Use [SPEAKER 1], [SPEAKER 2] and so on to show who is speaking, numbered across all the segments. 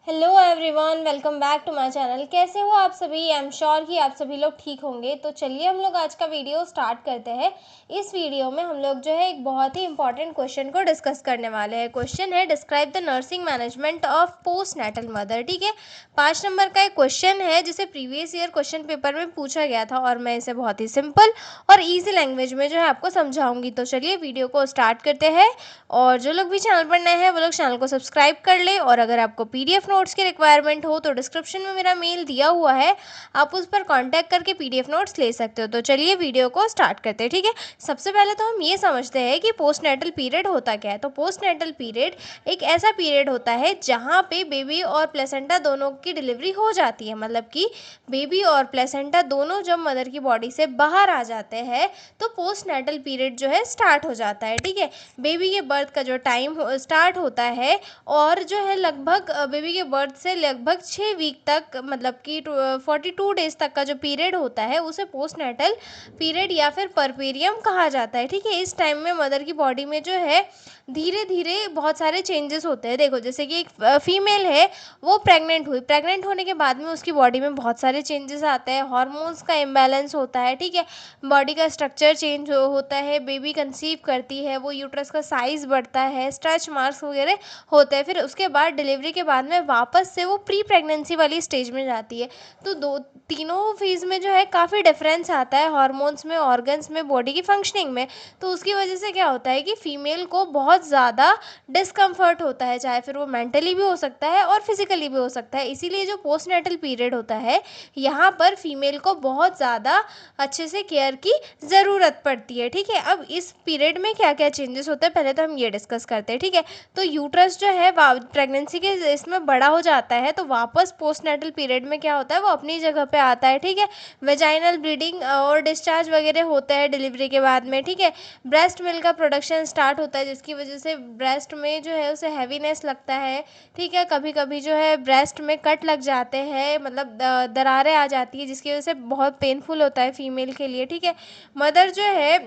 [SPEAKER 1] Hello everyone, welcome back to my channel. कैसे हो आप सभी? आई एम श्योर कि आप सभी लोग ठीक होंगे। तो चलिए हम लोग आज का वीडियो स्टार्ट करते हैं। इस वीडियो में हम लोग जो है एक बहुत ही इंपॉर्टेंट क्वेश्चन को डिस्कस करने वाले हैं। क्वेश्चन है, describe the nursing management of post natal mother. ठीक है, 5 नंबर का एक क्वेश्चन है जिसे प्रीवियस ईयर क्वेश्चन पेपर में पूछा गया था और मैं इसे बहुत ही सिंपल और ईजी लैंग्वेज में जो है आपको समझाऊंगी। तो चलिए वीडियो को स्टार्ट करते हैं। और जो लोग भी चैनल पर नए हैं वो लोग चैनल को सब्सक्राइब कर ले। और अगर आपको पीडीएफ नोट्स की रिक्वायरमेंट हो तो डिस्क्रिप्शन में मेरा मेल दिया हुआ है, आप उस पर कांटेक्ट करके पीडीएफ नोट्स ले सकते हो। तो चलिए वीडियो को स्टार्ट करते हैं। ठीक है, सबसे पहले तो हम ये समझते हैं कि पोस्ट नेटल पीरियड होता क्या है। तो पोस्ट नेटल पीरियड एक ऐसा पीरियड होता है जहाँ पे बेबी और प्लेसेंटा दोनों की डिलीवरी हो जाती है। मतलब कि बेबी और प्लेसेंटा दोनों जब मदर की बॉडी से बाहर आ जाते हैं तो पोस्ट नेटल पीरियड जो है स्टार्ट हो जाता है। ठीक है, बेबी के बर्थ का जो टाइम स्टार्ट होता है और जो है लगभग बेबी के बर्थ से लगभग 6 वीक तक, मतलब कि 42 डेज तक का जो पीरियड होता है उसे पोस्टनेटल पीरियड या फिर परपेरियम कहा जाता है। ठीक है, इस टाइम में मदर की बॉडी में जो है धीरे धीरे बहुत सारे चेंजेस होते हैं। देखो, जैसे कि एक फीमेल है, वो प्रेग्नेंट हुई, प्रेग्नेंट होने के बाद में उसकी बॉडी में बहुत सारे चेंजेस आते हैं। हार्मोन्स का इम्बैलेंस होता है। ठीक है, बॉडी का स्ट्रक्चर चेंज होता है, बेबी कंसीव करती है, वो यूट्रस का साइज बढ़ता है, स्ट्रेच मार्क्स वगैरह होते हैं। फिर उसके बाद डिलीवरी के बाद में वापस से वो प्री प्रेगनेंसी वाली स्टेज में जाती है। तो दो तीनों फेज में जो है काफ़ी डिफरेंस आता है हार्मोन्स में, ऑर्गन्स में, बॉडी की फंक्शनिंग में। तो उसकी वजह से क्या होता है कि फीमेल को बहुत ज़्यादा डिस्कम्फर्ट होता है, चाहे फिर वो मेंटली भी हो सकता है और फिजिकली भी हो सकता है। इसीलिए जो पोस्टनेटल पीरियड होता है यहाँ पर फीमेल को बहुत ज़्यादा अच्छे से केयर की ज़रूरत पड़ती है। ठीक है, अब इस पीरियड में क्या क्या चेंजेस होते हैं पहले तो हम ये डिस्कस करते हैं। ठीक है, तो यूट्रस जो है प्रेगनेंसी के इसमें बड़ा हो जाता है तो वापस पोस्टनेटल पीरियड में क्या होता है, वो अपनी जगह पे आता है। ठीक है, वेजाइनल ब्लीडिंग और डिस्चार्ज वगैरह होता है डिलीवरी के बाद में। ठीक है, ब्रेस्ट मिल्क का प्रोडक्शन स्टार्ट होता है जिसकी वजह से ब्रेस्ट में जो है उसे हैवीनेस लगता है। ठीक है, कभी कभी जो है ब्रेस्ट में कट लग जाते हैं, मतलब दरारें आ जाती है जिसकी वजह से बहुत पेनफुल होता है फीमेल के लिए। ठीक है, मदर जो है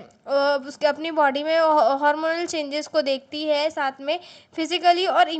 [SPEAKER 1] उसके अपनी बॉडी में हार्मोनल चेंजेस को देखती है, साथ में फिजिकली और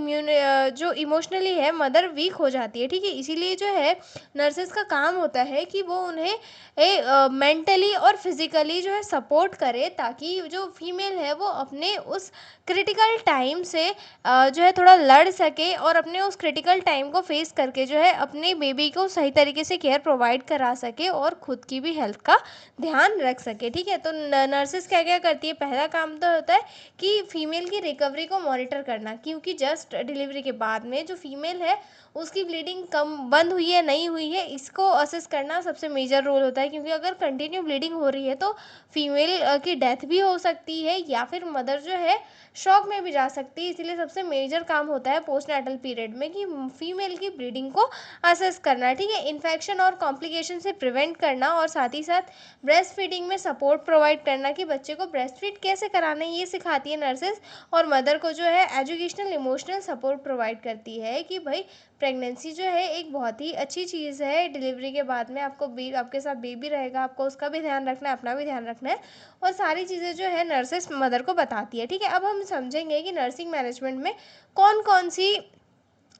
[SPEAKER 1] जो इमोशनली है मदर वीक हो जाती है। ठीक है, इसीलिए जो है नर्सेस का काम होता है कि वो उन्हें मेंटली और फिजिकली जो है सपोर्ट करे, ताकि जो फीमेल है वो अपने उस क्रिटिकल टाइम से जो है थोड़ा लड़ सके और अपने उस क्रिटिकल टाइम को फेस करके जो है अपने बेबी को सही तरीके से केयर प्रोवाइड करा सके और खुद की भी हेल्थ का ध्यान रख सके। ठीक है, तो नर्सेस क्या क्या करती है, पहला काम तो होता है कि फीमेल की रिकवरी को मॉनिटर करना, क्योंकि जस्ट डिलीवरी के बाद में जो फीमेल है उसकी ब्लीडिंग कम बंद हुई है नहीं हुई है, इसको असेस करना सबसे मेजर रोल होता है। क्योंकि अगर कंटिन्यू ब्लीडिंग हो रही है तो फीमेल की डेथ भी हो सकती है या फिर मदर जो है शॉक में भी जा सकती है। इसीलिए सबसे मेजर काम होता है पोस्टनेटल पीरियड में कि फीमेल की ब्लीडिंग को असेस करना। ठीक है, इन्फेक्शन और कॉम्प्लिकेशन से प्रिवेंट करना और साथ ही साथ ब्रेस्ट फीडिंग में सपोर्ट प्रोवाइड करना कि बच्चे को ब्रेस्ट फीड कैसे कराना है, ये सिखाती है नर्सेज। और मदर को जो है एजुकेशनल इमोशनल सपोर्ट प्रोवाइड करती है कि भाई प्रेगनेंसी जो है एक बहुत ही अच्छी चीज़ है। डिलीवरी के बाद में आपके साथ बेबी रहेगा, आपको उसका भी ध्यान रखना है, अपना भी ध्यान रखना है, और सारी चीज़ें जो है नर्सेस मदर को बताती है। ठीक है, अब हम समझेंगे कि नर्सिंग मैनेजमेंट में कौन कौन सी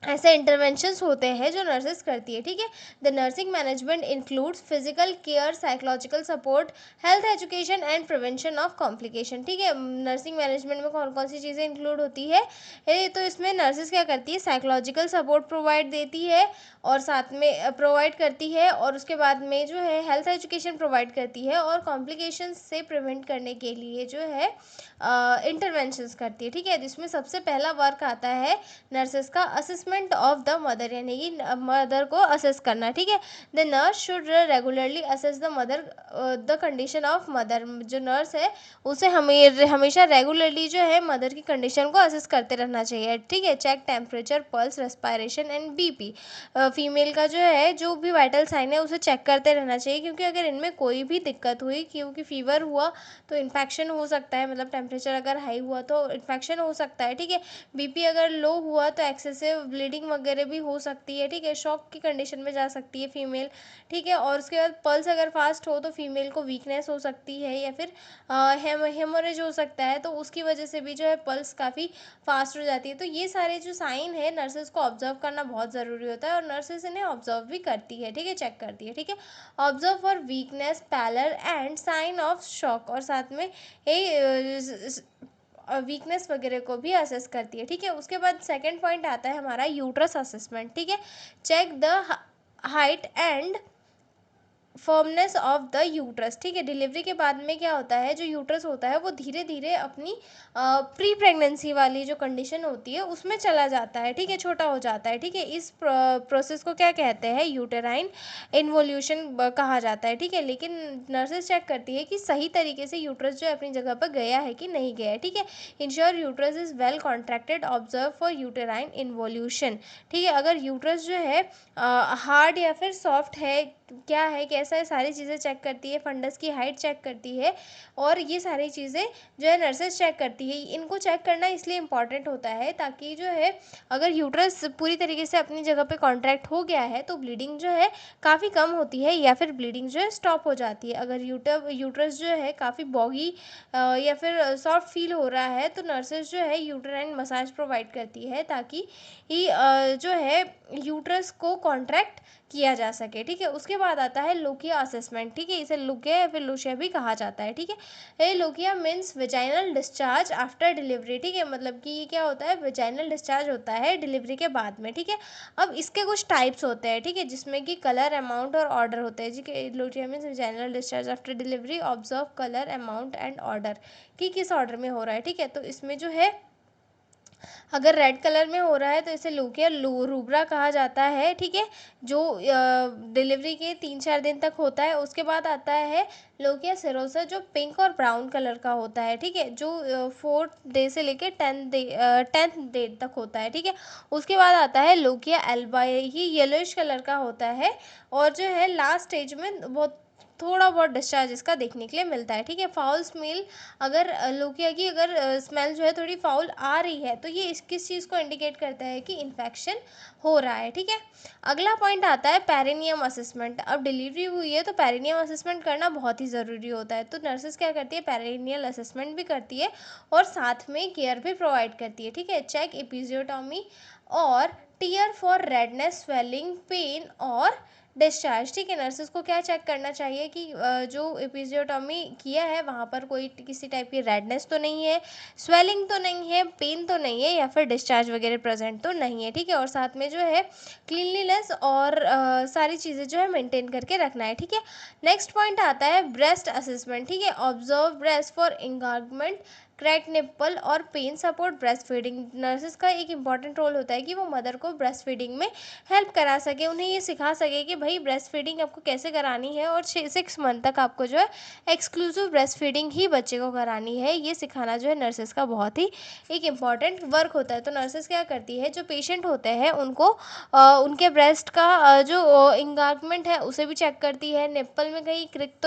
[SPEAKER 1] ऐसे इंटरवेंशंस होते हैं जो नर्सेस करती है। ठीक है, the nursing management includes physical care, psychological support, health education and prevention of complication. ठीक है, नर्सिंग मैनेजमेंट में कौन कौन सी चीज़ें इंक्लूड होती है, तो इसमें नर्सेस क्या करती है, साइकोलॉजिकल सपोर्ट प्रोवाइड देती है और साथ में प्रोवाइड करती है, और उसके बाद में जो है हेल्थ एजुकेशन प्रोवाइड करती है और कॉम्प्लिकेशन से प्रिवेंट करने के लिए जो है इंटरवेंशंस करती है। ठीक है, जिसमें सबसे पहला वर्क आता है नर्सेस का असेसमेंट ऑफ द मदर, यानी कि मदर को असेस करना। ठीक है, the nurse should regularly assess the mother, the condition of mother. जो नर्स है उसे हमेशा रेगुलरली जो है मदर की कंडीशन को असेस करते रहना चाहिए। ठीक है, check temperature, pulse, respiration and BP. Female का जो है जो भी वाइटल साइन है उसे चेक करते रहना चाहिए, क्योंकि अगर इनमें कोई भी दिक्कत हुई, क्योंकि फीवर हुआ तो इन्फेक्शन हो सकता है, मतलब टेम्परेचर अगर हाई हुआ तो इन्फेक्शन हो सकता है। ठीक है, बीपी अगर लो हुआ तो एक्सेसिव ब्लीडिंग वगैरह भी हो सकती है, ठीक है, शॉक की कंडीशन में जा सकती है फीमेल, ठीक है। और उसके बाद पल्स अगर फास्ट हो तो फीमेल को वीकनेस हो सकती है या फिर हेमोरेज हो सकता है, तो उसकी वजह से भी जो है पल्स काफ़ी फास्ट हो जाती है। तो ये सारे जो साइन है नर्सेज को ऑब्जर्व करना बहुत ज़रूरी होता है और नर्सेज इन्हें ऑब्जर्व भी करती है, ठीक है, चेक करती है, ठीक है। Observe for weakness, pallor and sign of shock, और साथ में वीकनेस वगैरह को भी असेस करती है, ठीक है। उसके बाद सेकंड पॉइंट आता है हमारा यूट्रस असेसमेंट, ठीक है। Check the height and firmness of the uterus, ठीक है। डिलीवरी के बाद में क्या होता है, जो यूट्रस होता है वो धीरे धीरे अपनी प्री प्रेगनेंसी वाली जो कंडीशन होती है उसमें चला जाता है, ठीक है, छोटा हो जाता है, ठीक है। इस प्रोसेस को क्या कहते हैं, यूटेराइन इन्वोल्यूशन कहा जाता है, ठीक है। लेकिन नर्सेज चेक करती है कि सही तरीके से यूट्रस जो है अपनी जगह पर गया है कि नहीं गया है, ठीक है। Ensure uterus is well contracted, observe for uterine involution, ठीक है। अगर यूट्रस जो है हार्ड या फिर सॉफ्ट है, क्या है, कैसा है, सारी चीज़ें चेक करती है, फंडस की हाइट चेक करती है, और ये सारी चीज़ें जो है नर्सेज चेक करती है। इनको चेक करना इसलिए इम्पॉर्टेंट होता है ताकि जो है अगर यूट्रस पूरी तरीके से अपनी जगह पे कॉन्ट्रैक्ट हो गया है तो ब्लीडिंग जो है काफ़ी कम होती है या फिर ब्लीडिंग जो है स्टॉप हो जाती है। अगर यूट्रस जो है काफ़ी बॉगी या फिर सॉफ्ट फील हो रहा है तो नर्सेज जो है यूट्राइन मसाज प्रोवाइड करती है ताकि जो है यूट्रस को कॉन्ट्रैक्ट किया जा सके, ठीक है। उसके बाद आता है लोकिया असेसमेंट, ठीक है। इसे लुकिया या फिर लुशिया भी कहा जाता है, ठीक है। ये lochia means vaginal discharge after delivery, ठीक है, मतलब कि ये क्या होता है, वेजाइनल डिस्चार्ज होता है डिलीवरी के बाद में, ठीक है। अब इसके कुछ टाइप्स होते हैं, ठीक है, जिसमें कि कलर, अमाउंट और ऑर्डर होते हैं, ठीक है। Lochia means vaginal discharge after delivery, observe colour, amount and order कि किस ऑर्डर में हो रहा है, ठीक है। तो इसमें जो है अगर रेड कलर में हो रहा है तो इसे लूकिया रूब्रा कहा जाता है, ठीक है, जो डिलीवरी के 3-4 दिन तक होता है। उसके बाद आता है लोकिया सिरोसा जो पिंक और ब्राउन कलर का होता है, ठीक है, जो 4th डे से लेके 10th डे तक होता है, ठीक है। उसके बाद आता है लोकिया एल्बा, ये येलोइश कलर का होता है और जो है लास्ट स्टेज में बहुत थोड़ा बहुत डिस्चार्ज इसका देखने के लिए मिलता है, ठीक है। फाउल स्मेल, अगर लोकिया की अगर स्मेल जो है थोड़ी फाउल आ रही है तो ये किस चीज़ को इंडिकेट करता है कि इन्फेक्शन हो रहा है, ठीक है। अगला पॉइंट आता है पेरिनियम असेसमेंट। अब डिलीवरी हुई है तो पेरिनियम असेसमेंट करना बहुत ही ज़रूरी होता है, तो नर्सेज क्या करती है, पेरिनियल असेसमेंट भी करती है और साथ में केयर भी प्रोवाइड करती है, ठीक है। चेक एपिजियोटॉमी और tear for redness, swelling, pain और डिस्चार्ज, ठीक है। नर्सेज को क्या चेक करना चाहिए कि जो एपिजियोटॉमी किया है वहाँ पर कोई किसी टाइप की रेडनेस तो नहीं है, स्वेलिंग तो नहीं है, पेन तो नहीं है या फिर डिस्चार्ज वगैरह प्रेजेंट तो नहीं है, ठीक है। और साथ में जो है क्लीनलीनेस और सारी चीज़ें जो है मेंटेन करके रखना है, ठीक है। नेक्स्ट पॉइंट आता है ब्रेस्ट असेसमेंट, ठीक है। Observe breast for engorgement, crack nipple और pain, support breastfeeding. Nurses का एक इंपॉर्टेंट रोल होता है कि वो मदर को ब्रेस्ट फीडिंग में हेल्प करा सके, उन्हें ये सिखा सके कि भाई ब्रेस्ट फीडिंग आपको कैसे करानी है और 6 मंथ तक आपको जो है एक्सक्लूसिव ब्रेस्ट फीडिंग ही बच्चे को करानी है। ये सिखाना जो है नर्सेज का बहुत ही एक इम्पॉर्टेंट वर्क होता है। तो नर्सेज क्या करती है, जो पेशेंट होते हैं उनको उनके ब्रेस्ट का जो इंगार्गमेंट है उसे भी चेक करती है, निप्पल में कहीं क्रैक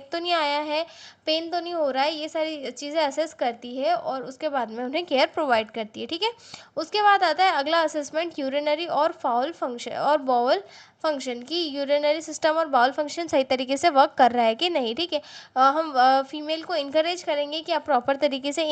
[SPEAKER 1] तो नहीं आया है, पेन तो नहीं हो रहा है, ये सारी चीज़ें असेस करती है और उसके बाद में उन्हें केयर प्रोवाइड करती है, ठीक है। उसके बाद आता है अगला असेसमेंट यूरिनरी और फाउल फंक्शन और बाउल फंक्शन की, यूरिनरी सिस्टम और बाउल फंक्शन सही तरीके से वर्क कर रहा है कि नहीं, ठीक है। हम फीमेल को इनकरेज करेंगे कि आप प्रॉपर तरीके से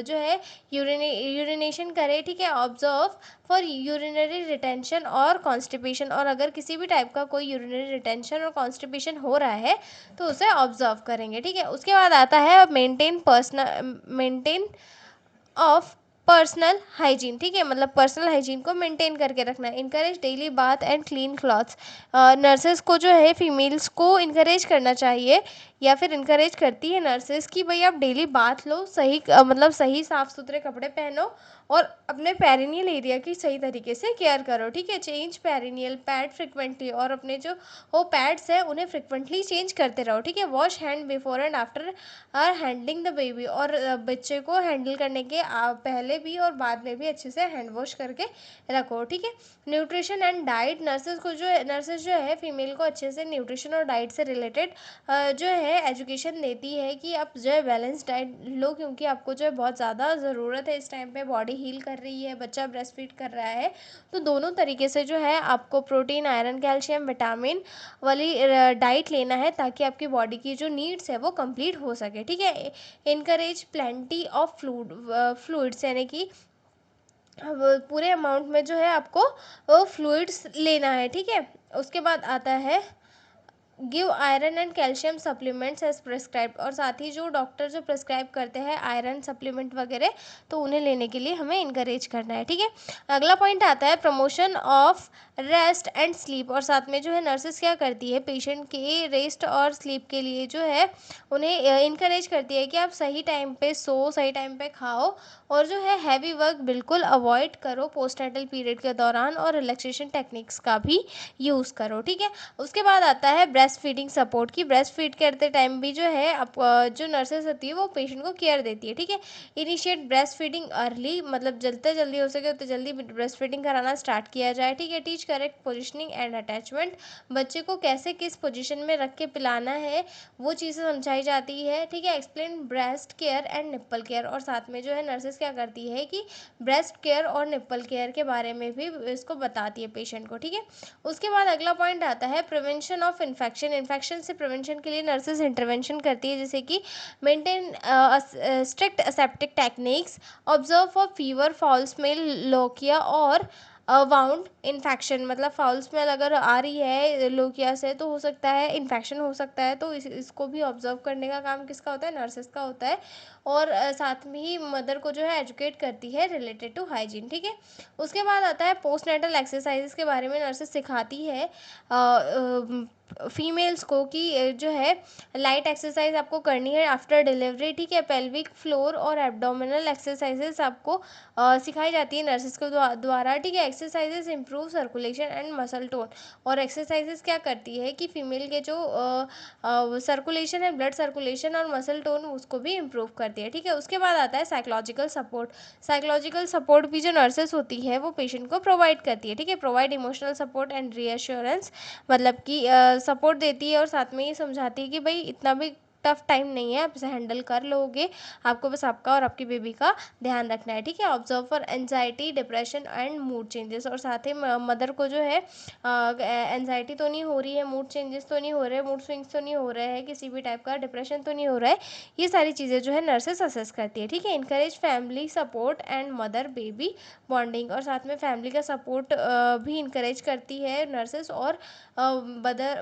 [SPEAKER 1] जो है यूरिनेशन करें, ठीक है। ऑब्जर्व फॉर यूरिनरी रिटेंशन और कॉन्स्टिपेशन, और अगर किसी भी टाइप का कोई यूरिनरी रिटेंशन और कॉन्स्टिपेशन हो रहा है तो उसे ऑब्जर्व करेंगे, ठीक है। उसके बाद आता है मेंटेन ऑफ पर्सनल हाइजीन, ठीक है, मतलब पर्सनल हाइजीन को मेंटेन करके रखना है। Encourage daily bath and clean clothes, nurses को जो है फीमेल्स को इनकरेज करना चाहिए या फिर इनकरेज करती है नर्सेज कि भाई आप डेली बाथ लो, सही मतलब सही साफ़ सुथरे कपड़े पहनो और अपने पेरिनियल एरिया की सही तरीके से केयर करो, ठीक है। चेंज पेरिनियल पैड फ्रिक्वेंटली, और अपने जो वो पैड्स है उन्हें फ्रिक्वेंटली चेंज करते रहो, ठीक है। Wash hand before and after or handling the baby, और बच्चे को हैंडल करने के पहले भी और बाद में भी अच्छे से हैंड वॉश करके रखो, ठीक है। न्यूट्रिशन एंड डाइट, नर्सेज जो है फीमेल को अच्छे से न्यूट्रिशन और डाइट से रिलेटेड जो है है एजुकेशन देती है कि आप जो है बैलेंस डाइट लो, क्योंकि आपको जो है बहुत ज़्यादा ज़रूरत है इस टाइम पे, बॉडी हील कर रही है, बच्चा ब्रेस्ट फीड कर रहा है, तो दोनों तरीके से जो है आपको प्रोटीन, आयरन, कैल्शियम, विटामिन वाली डाइट लेना है ताकि आपकी बॉडी की जो नीड्स है वो कंप्लीट हो सके, ठीक है। इनकरेज प्लेंटी ऑफ फ्लूइड्स, यानी कि अब पूरे अमाउंट में जो है आपको फ्लूइड्स लेना है, ठीक है। उसके बाद आता है give iron and calcium supplements as prescribed, और साथ ही जो डॉक्टर जो प्रिस्क्राइब करते हैं आयरन सप्लीमेंट वगैरह, तो उन्हें लेने के लिए हमें इनकरेज करना है, ठीक है। अगला पॉइंट आता है promotion of rest and sleep, और साथ में जो है नर्सेस क्या करती है पेशेंट के रेस्ट और स्लीप के लिए जो है उन्हें इनकरेज करती है कि आप सही टाइम पे सो, सही टाइम पे खाओ, और जो है हैवी वर्क बिल्कुल अवॉइड करो पोस्टनेटल पीरियड के दौरान, और रिलैक्सेशन टेक्निक्स का भी यूज़ करो, ठीक है। उसके बाद आता है ब्रेस्ट फीडिंग सपोर्ट की, ब्रेस्ट फीड करते टाइम भी जो है आप जो नर्सेस होती है वो पेशेंट को केयर देती है, ठीक है। इनिशिएट ब्रेस्ट फीडिंग अर्ली, मतलब जितना जल्दी हो सके उतनी जल्दी ब्रेस्ट फीडिंग कराना स्टार्ट किया जाए, ठीक है। Teach correct positioning and attachment, बच्चे को कैसे किस पोजिशन में रख के पिलाना है वो चीज़ें समझाई जाती है, ठीक है। Explain breast care and nipple care, और साथ में जो है नर्सेस क्या करती है कि ब्रेस्ट केयर और निप्पल केयर के बारे में भी इसको बताती है पेशेंट को, ठीक है। उसके बाद अगला पॉइंट आता है प्रिवेंशन ऑफ इन्फेक्शन, इन्फेक्शन से प्रिवेंशन के लिए नर्सेज इंटरवेंशन करती है, जैसे कि maintain strict aseptic techniques, observe for fever, foul smell, lochia और वाउंड इन्फेक्शन, मतलब फाउल स्मेल अगर आ रही है लोकिया से तो हो सकता है इन्फेक्शन हो सकता है, तो इसको भी ऑब्जर्व करने का काम किसका होता है, नर्सेस का होता है। और साथ में ही मदर को जो है एजुकेट करती है रिलेटेड टू हाइजीन, ठीक है। उसके बाद आता है पोस्टनेटल एक्सरसाइजेस के बारे में नर्सेस सिखाती है फीमेल्स को कि जो है लाइट एक्सरसाइज आपको करनी है आफ्टर डिलीवरी, ठीक है। पेल्विक फ्लोर और एब्डोमिनल एक्सरसाइजेस आपको सिखाई जाती है नर्सेस के द्वारा, ठीक है। Exercises improve circulation and muscle tone, और एक्सरसाइजेस क्या करती है कि फीमेल के जो सर्कुलेशन है, ब्लड सर्कुलेशन और मसल टोन, उसको भी इम्प्रूव करती है, ठीक है। उसके बाद आता है साइकोलॉजिकल सपोर्ट, साइकोलॉजिकल सपोर्ट भी जो नर्सेस होती है वो पेशेंट को प्रोवाइड करती है, ठीक है। Provide emotional support and reassurance, मतलब कि सपोर्ट देती है और साथ में ये समझाती है कि भाई इतना भी टफ टाइम नहीं है, आप इसे हैंडल कर लोगे, आपको बस आपका और आपकी बेबी का ध्यान रखना है, ठीक है। Observe for anxiety, depression and mood changes, और साथ ही मदर को जो है एंजाइटी तो नहीं हो रही है, मूड चेंजेस तो नहीं हो रहे, मूड स्विंग्स तो नहीं हो रहे हैं, किसी भी टाइप का डिप्रेशन तो नहीं हो रहा है, ये सारी चीज़ें जो है नर्सेस असेस करती है, ठीक है। Encourage family support and mother baby bonding, और साथ में फैमिली का सपोर्ट भी इनकरेज करती है नर्सेस, और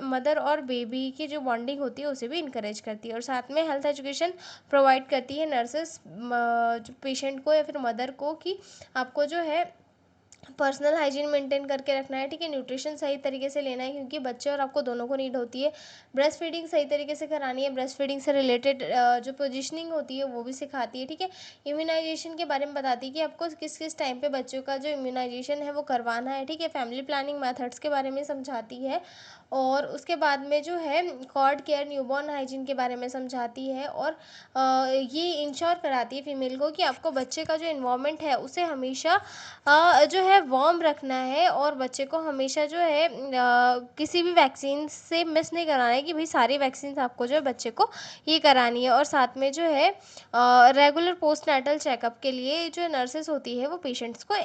[SPEAKER 1] मदर और बेबी की जो बॉन्डिंग होती है उसे भी इनकरेज करती है, और साथ में हेल्थ एजुकेशन प्रोवाइड करती है नर्सेस पेशेंट को या फिर मदर को कि आपको जो है पर्सनल हाइजीन मेंटेन करके रखना है, ठीक है। न्यूट्रिशन सही तरीके से लेना है, क्योंकि बच्चे और आपको दोनों को नीड होती है। ब्रेस्ट फीडिंग सही तरीके से करानी है, ब्रेस्ट फीडिंग से रिलेटेड जो पोजिशनिंग होती है वो भी सिखाती है, ठीक है। इम्यूनाइजेशन के बारे में बताती है कि आपको किस किस टाइम पे बच्चों का जो इम्यूनाइजेशन है वो करवाना है, ठीक है। फैमिली प्लानिंग मेथड्स के बारे में समझाती है, और उसके बाद में जो है कॉर्ड केयर, न्यूबॉर्न हाइजीन के बारे में समझाती है, और ये इंश्योर कराती है फीमेल को कि आपको बच्चे का जो इन्वायरमेंट है उसे हमेशा जो है वार्म रखना है, और बच्चे को हमेशा जो है किसी भी वैक्सीन से मिस नहीं कराना है, कि भाई सारी वैक्सीन आपको जो है बच्चे को ये करानी है। और साथ में जो है रेगुलर पोस्टनेटल चेकअप के लिए जो नर्सेस होती है वो पेशेंट्स को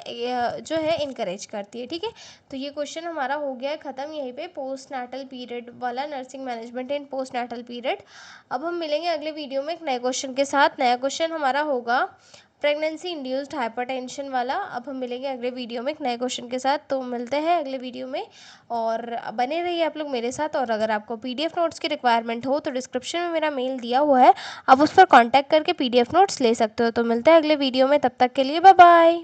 [SPEAKER 1] जो है इनकरेज करती है, ठीक है। तो ये क्वेश्चन हमारा हो गया है ख़त्म यहीं पे, पोस्टनेटल पीरियड वाला, नर्सिंग मैनेजमेंट इन पोस्टनेटल पीरियड। अब हम मिलेंगे अगले वीडियो में एक नए क्वेश्चन के साथ। नया क्वेश्चन हमारा होगा प्रेगनेंसी इंड्यूस्ड हाइपरटेंशन वाला। अब हम मिलेंगे अगले वीडियो में एक नए क्वेश्चन के साथ, तो मिलते हैं अगले वीडियो में, और बने रहिए आप लोग मेरे साथ। और अगर आपको पीडीएफ नोट्स की रिक्वायरमेंट हो तो डिस्क्रिप्शन में मेरा मेल दिया हुआ है, आप उस पर कॉन्टैक्ट करके पीडीएफ नोट्स ले सकते हो। तो मिलते हैं अगले वीडियो में, तब तक के लिए बाय बाय।